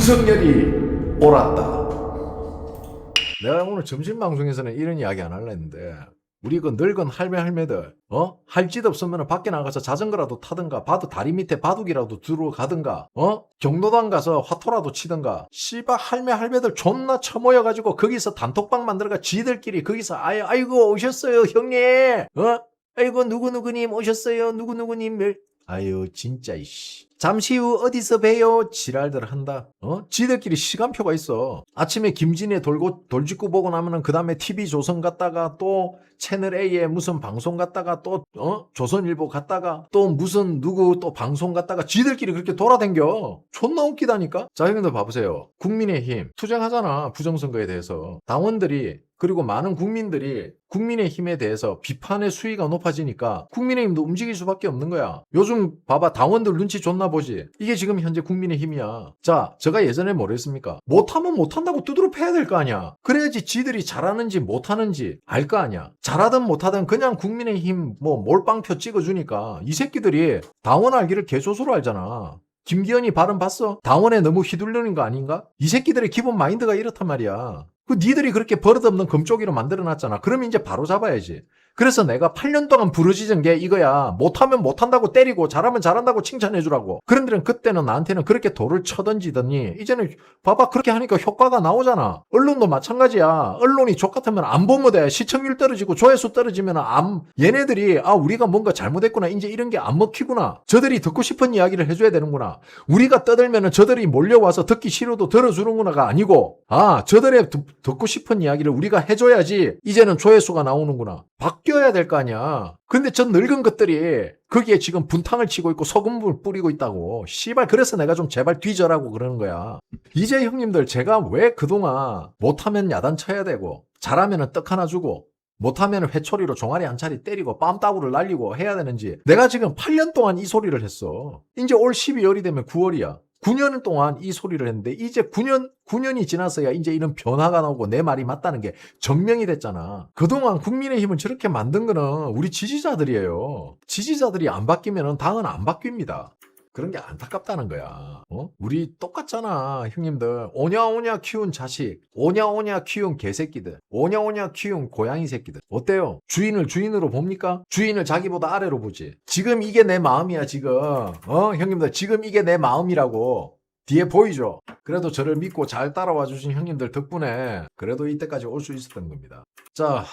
윤석열이 옳았다. 내가 오늘 점심 방송에서는 이런 이야기 안 할라 했는데 우리 그 늙은 할매들 할 짓 없으면 밖에 나가서 자전거라도 타든가 다리 밑에 바둑이라도 들어가든가 경로당 가서 화토라도 치든가 씨발 할매들 존나 처모여가지고 거기서 단톡방 만들어가 지들끼리 거기서 아이고 오셨어요 형님 아이고 누구누구님 오셨어요 누구누구님 아유 진짜 이씨 잠시 후 어디서 봬요 지랄들 한다. 지들끼리 시간표가 있어. 아침에 김진애 돌직구 보고 나면은 그 다음에 TV조선 갔다가 또 채널A에 무슨 방송 갔다가 또 조선일보 갔다가 또 무슨 누구 또 방송 갔다가 지들끼리 그렇게 돌아댕겨. 존나 웃기다니까. 자 형님들 봐보세요. 국민의힘 투쟁하잖아. 부정선거에 대해서 당원들이 그리고 많은 국민들이 국민의힘에 대해서 비판의 수위가 높아지니까 국민의힘도 움직일 수밖에 없는 거야. 요즘 봐봐 당원들 눈치 존나 보지. 이게 지금 현재 국민의힘이야. 자 제가 예전에 뭐랬습니까? 못하면 못한다고 두드러 패야 될 거 아니야. 그래야지 지들이 잘하는지 못하는지 알 거 아니야. 잘하든 못하든 그냥 국민의힘 뭐 몰빵표 찍어주니까 이 새끼들이 당원 알기를 개조수로 알잖아. 김기현이 발언 봤어? 당원에 너무 휘둘리는 거 아닌가? 이 새끼들의 기본 마인드가 이렇단 말이야. 니들이 그렇게 버릇없는 금쪽이로 만들어놨잖아. 그러면 이제 바로 잡아야지. 그래서 내가 8년 동안 부르짖은 게 이거야. 못하면 못한다고 때리고 잘하면 잘한다고 칭찬해주라고. 그런데 그때는 나한테는 그렇게 돌을 쳐던지더니 이제는 봐봐 그렇게 하니까 효과가 나오잖아. 언론도 마찬가지야. 언론이 족같으면 안 보면 돼. 시청률 떨어지고 조회수 떨어지면 얘네들이 우리가 뭔가 잘못했구나. 이제 이런 게 안 먹히구나. 저들이 듣고 싶은 이야기를 해줘야 되는구나. 우리가 떠들면 저들이 몰려와서 듣기 싫어도 들어주는구나가 아니고 저들의 듣고 싶은 이야기를 우리가 해줘야지 이제는 조회수가 나오는구나. 바뀌어야 될 거 아니야. 근데 전 늙은 것들이 거기에 지금 분탕을 치고 있고 소금을 뿌리고 있다고. 씨발 그래서 내가 좀 제발 뒤져라고 그러는 거야. 이제 형님들 제가 왜 그동안 못하면 야단 쳐야 되고 잘하면 떡 하나 주고 못하면 회초리로 종아리 한 차리 때리고 빰따구를 날리고 해야 되는지 내가 지금 8년 동안 이 소리를 했어. 이제 올 12월이 되면 9월이야. 9년 동안 이 소리를 했는데 이제 9년이 지나서야 이제 이런 변화가 나오고 내 말이 맞다는 게 증명이 됐잖아. 그동안 국민의힘을 저렇게 만든 거는 우리 지지자들이에요. 지지자들이 안 바뀌면 당은 안 바뀝니다. 그런 게 안타깝다는 거야. 우리 똑같잖아, 형님들. 오냐오냐 키운 자식, 오냐오냐 키운 개새끼들, 오냐오냐 키운 고양이 새끼들. 어때요? 주인을 주인으로 봅니까? 주인을 자기보다 아래로 보지. 지금 이게 내 마음이야, 지금. 형님들, 지금 이게 내 마음이라고. 뒤에 보이죠? 그래도 저를 믿고 잘 따라와 주신 형님들 덕분에 그래도 이때까지 올 수 있었던 겁니다. 자,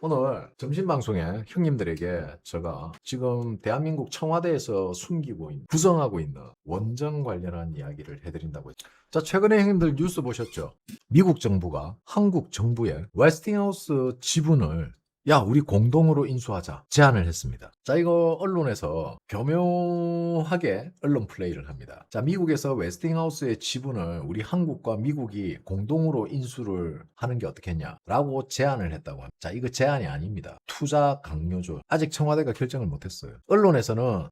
오늘 점심방송에 형님들에게 제가 지금 대한민국 청와대에서 숨기고 있는, 구성하고 있는 원전 관련한 이야기를 해드린다고 했죠. 자, 최근에 형님들 뉴스 보셨죠? 미국 정부가 한국 정부의 웨스팅하우스 지분을 우리 공동으로 인수하자 제안을 했습니다. 자, 이거 언론에서 교묘하게 언론 플레이를 합니다. 자, 미국에서 웨스팅하우스의 지분을 우리 한국과 미국이 공동으로 인수를 하는 게 어떻겠냐라고 제안을 했다고 합니다. 자, 이거 제안이 아닙니다. 투자 강요죠. 아직 청와대가 결정을 못했어요. 언론에서는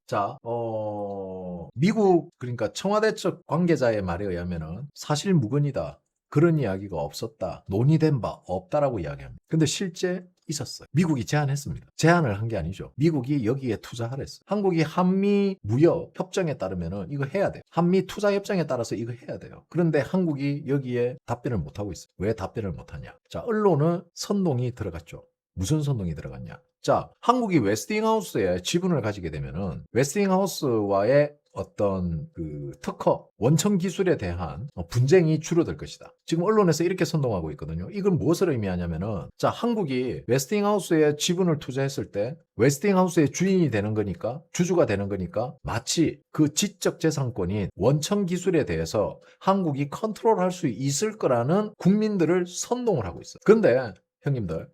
미국 그러니까 청와대 측 관계자의 말에 의하면은 사실 무근이다. 그런 이야기가 없었다. 논의된 바 없다라고 이야기합니다. 근데 실제 있었어요. 미국이 제안했습니다. 제안을 한 게 아니죠. 미국이 여기에 투자하랬어요. 한국이 한미 무역 협정에 따르면은 이거 해야 돼요. 한미 투자 협정에 따라서 이거 해야 돼요. 그런데 한국이 여기에 답변을 못 하고 있어요. 왜 답변을 못 하냐? 자, 언론은 선동이 들어갔죠. 무슨 선동이 들어갔냐? 자, 한국이 웨스팅하우스에 지분을 가지게 되면은 웨스팅하우스와의 어떤 그 특허, 원천 기술에 대한 분쟁이 줄어들 것이다. 지금 언론에서 이렇게 선동하고 있거든요. 이건 무엇을 의미하냐면은 자, 한국이 웨스팅하우스에 지분을 투자했을 때 웨스팅하우스의 주인이 되는 거니까, 주주가 되는 거니까 마치 그 지적 재산권인 원천 기술에 대해서 한국이 컨트롤할 수 있을 거라는 국민들을 선동을 하고 있어요. 근데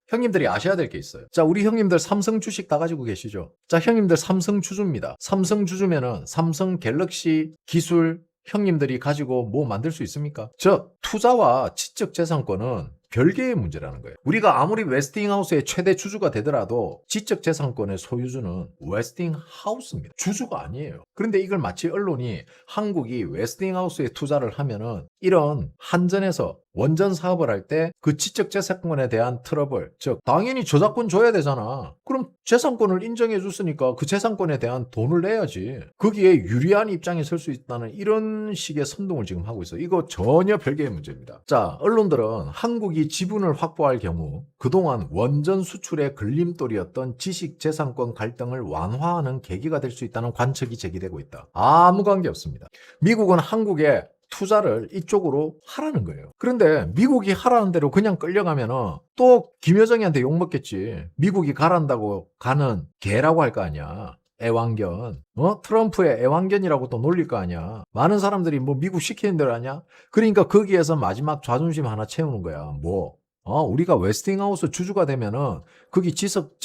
형님들이 아셔야 될 게 있어요. 자, 우리 형님들 삼성 주식 다 가지고 계시죠? 자, 형님들 삼성 주주입니다. 삼성 주주면은 삼성 갤럭시 기술 형님들이 가지고 뭐 만들 수 있습니까? 즉, 투자와 지적 재산권은 별개의 문제라는 거예요. 우리가 아무리 웨스팅하우스의 최대 주주가 되더라도 지적 재산권의 소유주는 웨스팅하우스입니다. 주주가 아니에요. 그런데 이걸 마치 언론이 한국이 웨스팅하우스에 투자를 하면은 이런 한전에서 원전 사업을 할 때 그 지적재산권에 대한 트러블, 즉 당연히 저작권 줘야 되잖아. 그럼 재산권을 인정해 줬으니까 그 재산권에 대한 돈을 내야지. 거기에 유리한 입장에 설 수 있다는 이런 식의 선동을 지금 하고 있어요. 이거 전혀 별개의 문제입니다. 자, 언론들은 한국이 지분을 확보할 경우 그동안 원전 수출의 걸림돌이었던 지식재산권 갈등을 완화하는 계기가 될 수 있다는 관측이 제기되고 있다. 아무 관계 없습니다. 미국은 한국에 투자를 이쪽으로 하라는 거예요. 그런데 미국이 하라는 대로 그냥 끌려가면은 또 김여정이한테 욕먹겠지. 미국이 가란다고 가는 개라고 할 거 아니야. 애완견. 트럼프의 애완견이라고 또 놀릴 거 아니야. 많은 사람들이 뭐 미국 시키는 대로 하냐? 그러니까 거기에서 마지막 자존심 하나 채우는 거야. 뭐? 우리가 웨스팅하우스 주주가 되면은 거기 지적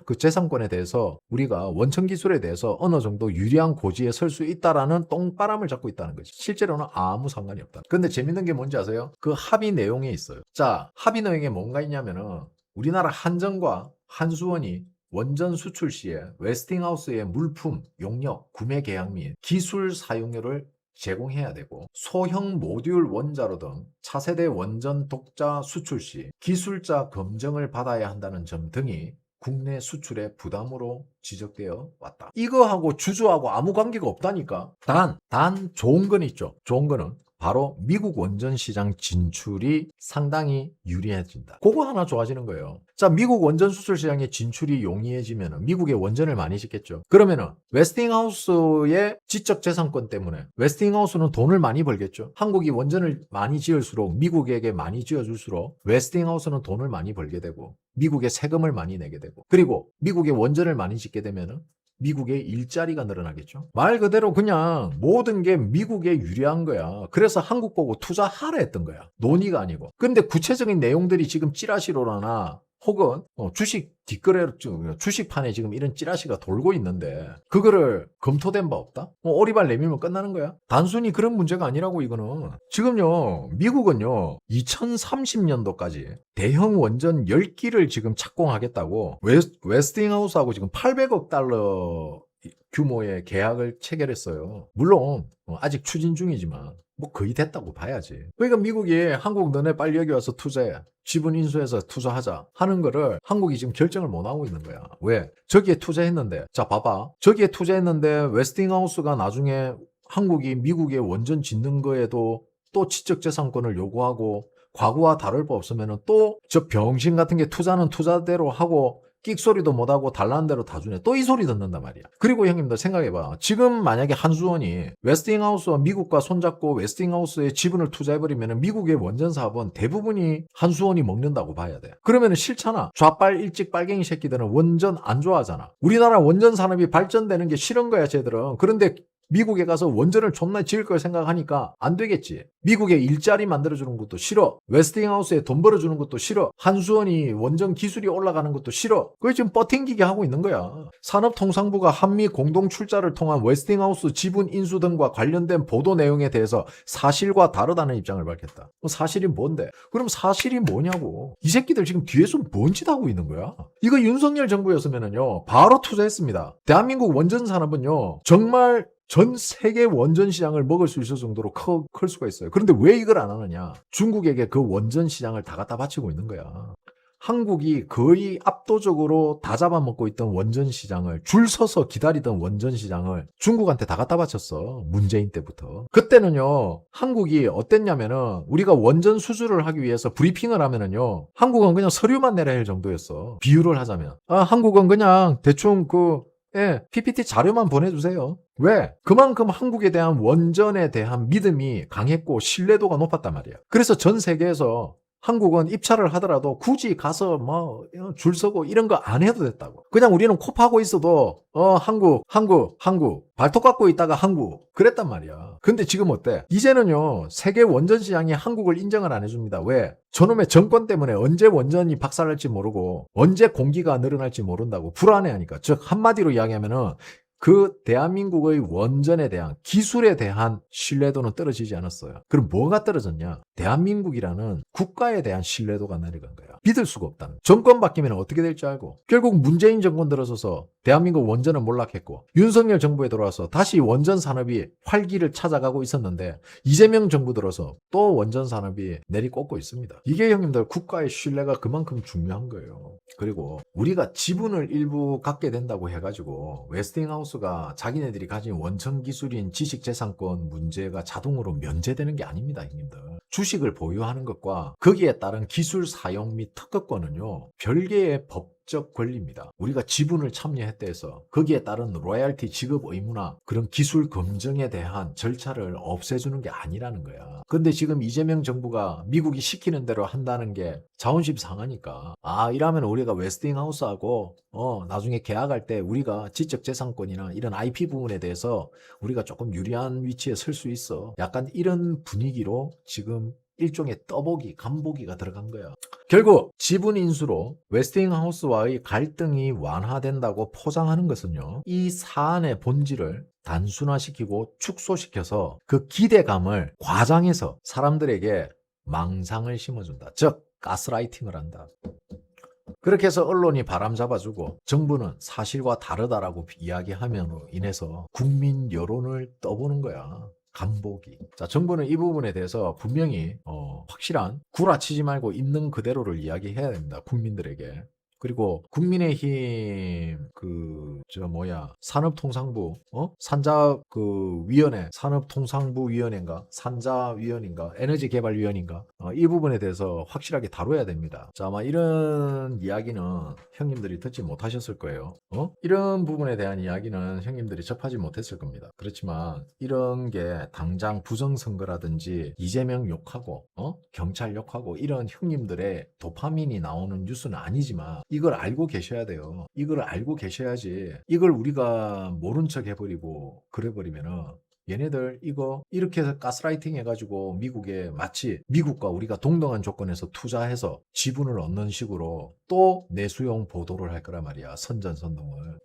그 재산권에 대해서 우리가 원천 기술에 대해서 어느 정도 유리한 고지에 설 수 있다라는 똥바람을 잡고 있다는 거지. 실제로는 아무 상관이 없다. 근데 재밌는 게 뭔지 아세요? 그 합의 내용에 있어요. 자, 합의 내용에 뭔가 있냐면은 우리나라 한전과 한수원이 원전 수출 시에 웨스팅하우스의 물품, 용역, 구매 계약 및 기술 사용료를 제공해야 되고 소형 모듈 원자로 등 차세대 원전 독자 수출 시 기술자 검증을 받아야 한다는 점 등이 국내 수출의 부담으로 지적되어 왔다. 이거하고 주주하고 아무 관계가 없다니까. 단 좋은 건 있죠. 좋은 거는 바로 미국 원전 시장 진출이 상당히 유리해진다. 그거 하나 좋아지는 거예요. 자, 미국 원전 수출 시장에 진출이 용이해지면 미국에 원전을 많이 짓겠죠. 그러면은 웨스팅하우스의 지적 재산권 때문에 웨스팅하우스는 돈을 많이 벌겠죠. 한국이 원전을 많이 지을수록 미국에게 많이 지어줄수록 웨스팅하우스는 돈을 많이 벌게 되고 미국에 세금을 많이 내게 되고 그리고 미국에 원전을 많이 짓게 되면은 미국의 일자리가 늘어나겠죠. 말 그대로 그냥 모든 게 미국에 유리한 거야. 그래서 한국 보고 투자하라 했던 거야. 논의가 아니고. 근데 구체적인 내용들이 지금 찌라시로나 혹은 주식 뒷거래 주식판에 지금 이런 찌라시가 돌고 있는데 그거를 검토된 바 없다? 오리발 내밀면 끝나는 거야? 단순히 그런 문제가 아니라고 이거는. 지금요 미국은요 2030년도까지 대형 원전 10기를 지금 착공하겠다고 웨스팅하우스하고 지금 800억 달러 규모의 계약을 체결했어요. 물론 아직 추진 중이지만 뭐 거의 됐다고 봐야지. 그러니까 미국이 한국 너네 빨리 여기 와서 투자해. 지분 인수해서 투자하자 하는 거를 한국이 지금 결정을 못 하고 있는 거야. 왜? 저기에 투자했는데 자 봐봐. 저기에 투자했는데 웨스팅하우스가 나중에 한국이 미국에 원전 짓는 거에도 또 지적재산권을 요구하고 과거와 다를 바 없으면 또 저 병신 같은 게 투자는 투자대로 하고 끽소리도 못하고 달라는 대로 다 주네. 또 이 소리 듣는단 말이야. 그리고 형님들 생각해봐. 지금 만약에 한수원이 웨스팅하우스와 미국과 손잡고 웨스팅하우스에 지분을 투자해버리면 미국의 원전 사업은 대부분이 한수원이 먹는다고 봐야 돼. 그러면 싫잖아. 좌빨 일찍 빨갱이 새끼들은 원전 안 좋아하잖아. 우리나라 원전 산업이 발전되는 게 싫은 거야 쟤들은. 그런데 미국에 가서 원전을 존나 지을 걸 생각하니까 안 되겠지. 미국에 일자리 만들어주는 것도 싫어. 웨스팅하우스에 돈 벌어주는 것도 싫어. 한수원이 원전 기술이 올라가는 것도 싫어. 그게 지금 뻗팅기게 하고 있는 거야. 산업통상부가 한미 공동 출자를 통한 웨스팅하우스 지분 인수 등과 관련된 보도 내용에 대해서 사실과 다르다는 입장을 밝혔다. 사실이 뭔데? 그럼 사실이 뭐냐고. 이 새끼들 지금 뒤에서 뭔 짓 하고 있는 거야? 이거 윤석열 정부였으면요 바로 투자했습니다. 대한민국 원전 산업은요 정말 전 세계 원전 시장을 먹을 수 있을 정도로 클 수가 있어요. 그런데 왜 이걸 안 하느냐? 중국에게 그 원전 시장을 다 갖다 바치고 있는 거야. 한국이 거의 압도적으로 다 잡아먹고 있던 원전 시장을 줄 서서 기다리던 원전 시장을 중국한테 다 갖다 바쳤어. 문재인 때부터. 그때는요. 한국이 어땠냐면은 우리가 원전 수주를 하기 위해서 브리핑을 하면은요. 한국은 그냥 서류만 내려야 할 정도였어. 비유를 하자면. 한국은 그냥 대충 PPT 자료만 보내주세요. 왜? 그만큼 한국에 대한 원전에 대한 믿음이 강했고 신뢰도가 높았단 말이야. 그래서 전 세계에서 한국은 입찰을 하더라도 굳이 가서 줄 서고 이런 거 안 해도 됐다고. 그냥 우리는 코 파고 있어도 한국 발톱 깎고 있다가 한국 그랬단 말이야. 근데 지금 어때? 이제는요 세계 원전 시장이 한국을 인정을 안 해줍니다. 왜? 저놈의 정권 때문에 언제 원전이 박살날지 모르고 언제 공기가 늘어날지 모른다고 불안해하니까. 즉 한마디로 이야기하면은 그 대한민국의 원전에 대한 기술에 대한 신뢰도는 떨어지지 않았어요. 그럼 뭐가 떨어졌냐? 대한민국이라는 국가에 대한 신뢰도가 내려간 거야. 믿을 수가 없다는. 정권 바뀌면 어떻게 될 줄 알고. 결국 문재인 정권 들어서서 대한민국 원전은 몰락했고 윤석열 정부에 들어와서 다시 원전 산업이 활기를 찾아가고 있었는데 이재명 정부 들어서 또 원전 산업이 내리꽂고 있습니다. 이게 형님들 국가의 신뢰가 그만큼 중요한 거예요. 그리고 우리가 지분을 일부 갖게 된다고 해가지고 웨스팅하우스가 자기네들이 가진 원천 기술인 지식재산권 문제가 자동으로 면제되는 게 아닙니다, 형님들. 주식을 보유하는 것과 거기에 따른 기술 사용 및 특허권은요, 별개의 법적 권리입니다. 우리가 지분을 참여했다 해서 거기에 따른 로얄티 지급 의무나 그런 기술 검증에 대한 절차를 없애주는 게 아니라는 거야. 근데 지금 이재명 정부가 미국이 시키는 대로 한다는 게 자존심 상하니까, 이러면 우리가 웨스팅하우스하고 나중에 계약할 때 우리가 지적재산권이나 이런 IP 부분에 대해서 우리가 조금 유리한 위치에 설 수 있어. 약간 이런 분위기로 지금 일종의 떠보기, 간보기가 들어간 거야. 결국 지분 인수로 웨스팅하우스와의 갈등이 완화된다고 포장하는 것은요, 이 사안의 본질을 단순화시키고 축소시켜서 그 기대감을 과장해서 사람들에게 망상을 심어준다. 즉 가스라이팅을 한다. 그렇게 해서 언론이 바람 잡아주고 정부는 사실과 다르다라고 이야기함으로 인해서 국민 여론을 떠보는 거야. 간보기. 자, 정부는 이 부분에 대해서 분명히 확실한 구라치지 말고 있는 그대로를 이야기해야 됩니다. 국민들에게. 그리고 국민의힘 산업통상부 위원회, 산업통상부위원회인가 산자위원인가 에너지개발위원인가 이 부분에 대해서 확실하게 다뤄야 됩니다. 자, 아마 이런 이야기는 형님들이 듣지 못하셨을 거예요. 이런 부분에 대한 이야기는 형님들이 접하지 못했을 겁니다. 그렇지만 이런 게 당장 부정선거라든지 이재명 욕하고 경찰 욕하고 이런 형님들의 도파민이 나오는 뉴스는 아니지만 이걸 알고 계셔야 돼요. 이걸 알고 계셔야지. 이걸 우리가 모른 척 해버리고 그래버리면은 얘네들 이거 이렇게 해서 가스라이팅 해가지고 미국에 마치 미국과 우리가 동등한 조건에서 투자해서 지분을 얻는 식으로 또 내수용 보도를 할 거란 말이야. 선전선동을.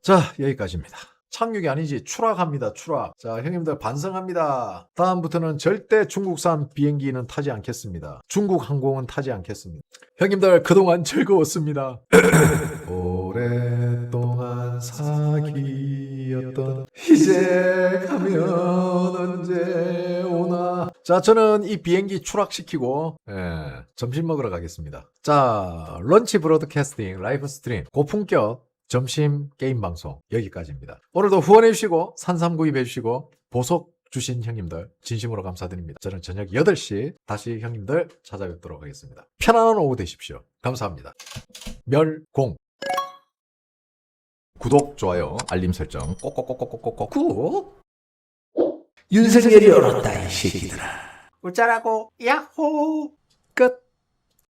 자, 여기까지입니다. 착륙이 아니지 추락합니다. 추락. 자, 형님들 반성합니다. 다음부터는 절대 중국산 비행기는 타지 않겠습니다. 중국 항공은 타지 않겠습니다. 형님들 그동안 즐거웠습니다. 오랫동안 사귀었던 이제 가면 언제 오나. 자, 저는 이 비행기 추락시키고 점심 먹으러 가겠습니다. 자, 런치 브로드캐스팅 라이브 스트림 고품격 점심 게임 방송 여기까지입니다. 오늘도 후원해주시고 산삼구입해주시고 보석 주신 형님들 진심으로 감사드립니다. 저는 저녁 8시 다시 형님들 찾아뵙도록 하겠습니다. 편안한 오후 되십시오. 감사합니다. 멸공 구독, 좋아요, 알림 설정 꼭꼭꼭꼭꼭꼭 윤석열이 얼었다 이 새끼들아. 어쩌라고 야호 끝.